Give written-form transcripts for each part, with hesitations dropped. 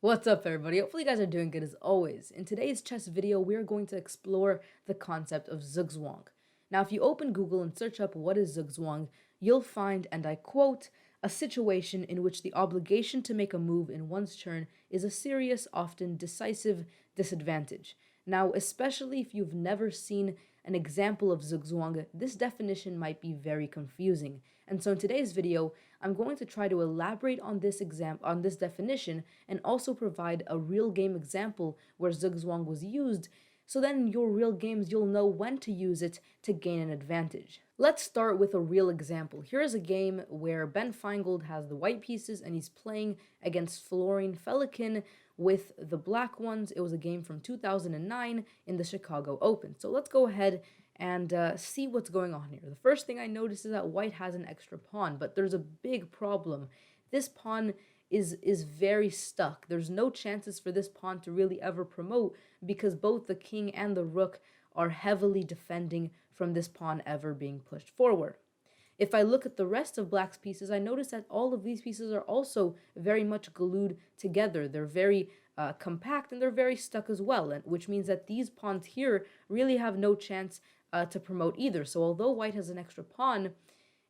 What's up, everybody? Hopefully you guys are doing good as always. In today's chess video, we are going to explore the concept of zugzwang. Now, if you open Google and search up what is zugzwang, you'll find, and I quote, a situation in which the obligation to make a move in one's turn is a serious, often decisive disadvantage. Now, especially if you've never seen an example of zugzwang, this definition might be very confusing. And so in today's video, I'm going to try to elaborate on this definition and also provide a real game example where zugzwang was used, so then in your real games you'll know when to use it to gain an advantage. Let's start with a real example. Here is a game where Ben Feingold has the white pieces and he's playing against Florian Felikin with the black ones. It was a game from 2009 in the Chicago Open. So let's go ahead and see what's going on here. The first thing I notice is that white has an extra pawn, but there's a big problem. This pawn is very stuck. There's no chances for this pawn to really ever promote because both the king and the rook are heavily defending from this pawn ever being pushed forward. If I look at the rest of black's pieces, I notice that all of these pieces are also very much glued together. They're very compact and they're very stuck as well, which means that these pawns here really have no chance to promote either. So although white has an extra pawn,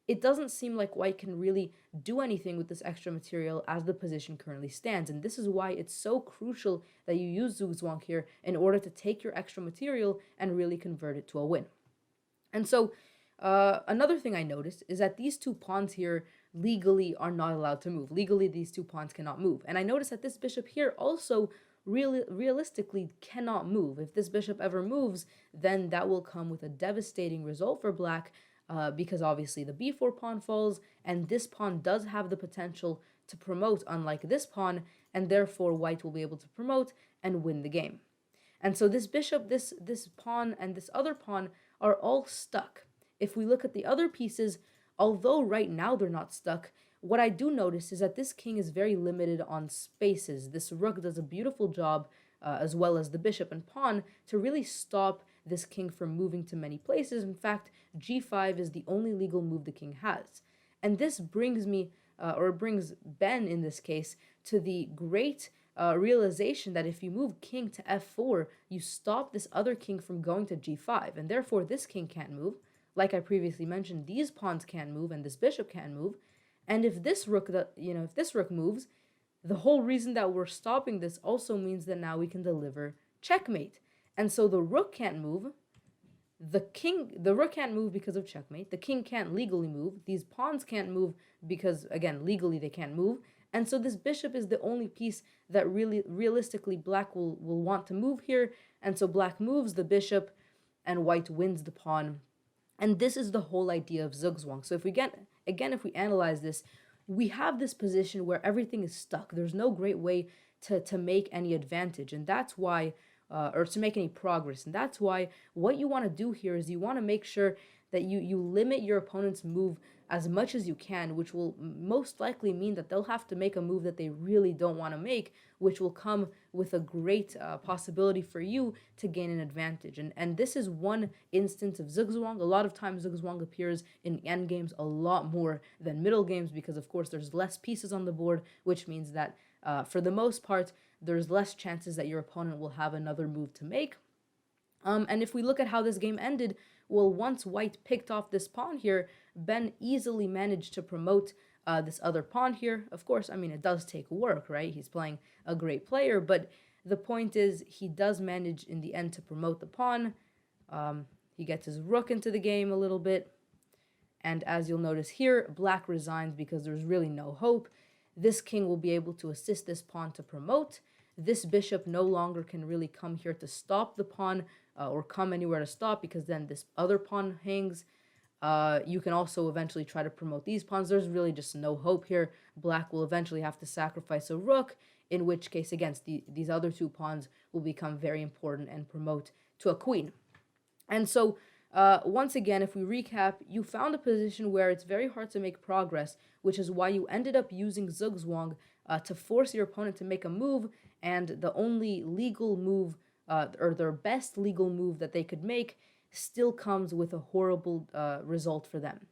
it doesn't seem like white can really do anything with this extra material as the position currently stands. And this is why it's so crucial that you use zugzwang here in order to take your extra material and really convert it to a win. And so another thing I noticed is that these two pawns here legally are not allowed to move. Legally, these two pawns cannot move. And I noticed that this bishop here also realistically cannot move. If this bishop ever moves, then that will come with a devastating result for black, because obviously the b4 pawn falls, and this pawn does have the potential to promote, unlike this pawn, and therefore white will be able to promote and win the game. And so this bishop, this pawn, and this other pawn are all stuck. If we look at the other pieces, although right now they're not stuck, what I do notice is that this king is very limited on spaces. This rook does a beautiful job, as well as the bishop and pawn, to really stop this king from moving to many places. In fact, g5 is the only legal move the king has. And this brings me, or brings Ben in this case, to the great realization that if you move king to f4, you stop this other king from going to g5, and therefore this king can't move. Like I previously mentioned, these pawns can't move, and this bishop can't move. And if this rook, if this rook moves, the whole reason that we're stopping this also means that now we can deliver checkmate. And so the rook can't move. The rook can't move because of checkmate. The king can't legally move. These pawns can't move because, again, legally they can't move. And so this bishop is the only piece that really, realistically, black will want to move here. And so black moves the bishop and white wins the pawn. And this is the whole idea of zugzwang. So if we if we analyze this, we have this position where everything is stuck. There's no great way to make any advantage. And that's why, or to make any progress. And that's why what you want to do here is you want to make sure that you limit your opponent's move as much as you can, which will most likely mean that they'll have to make a move that they really don't want to make, which will come with a great possibility for you to gain an advantage. And this is one instance of zugzwang. A lot of times zugzwang appears in endgames a lot more than middle games because, of course, there's less pieces on the board, which means that for the most part, there's less chances that your opponent will have another move to make. And if we look at how this game ended, well, once white picked off this pawn here, Ben easily managed to promote this other pawn here. Of course, I mean, it does take work, right? He's playing a great player, but the point is he does manage in the end to promote the pawn. He gets his rook into the game a little bit. And as you'll notice here, black resigns because there's really no hope. This king will be able to assist this pawn to promote. This bishop no longer can really come here to stop the pawn or come anywhere to stop because then this other pawn hangs. You can also eventually try to promote these pawns. There's really just no hope here. Black will eventually have to sacrifice a rook, in which case, against these other two pawns will become very important and promote to a queen. And so, once again, if we recap, you found a position where it's very hard to make progress, which is why you ended up using zugzwang to force your opponent to make a move, and the only legal move, or their best legal move that they could make, still comes with a horrible result for them.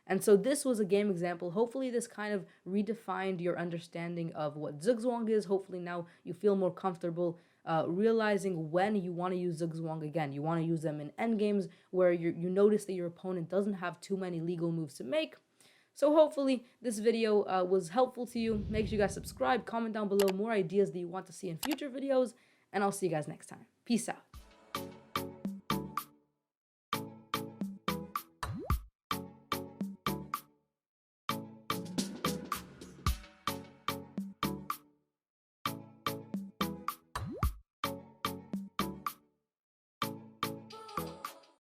And so this was a game example. Hopefully this kind of redefined your understanding of what zugzwang is. Hopefully now you feel more comfortable realizing when you want to use zugzwang again. You want to use them in endgames where you notice that your opponent doesn't have too many legal moves to make. So hopefully this video was helpful to you. Make sure you guys subscribe, comment down below more ideas that you want to see in future videos, and I'll see you guys next time. Peace out.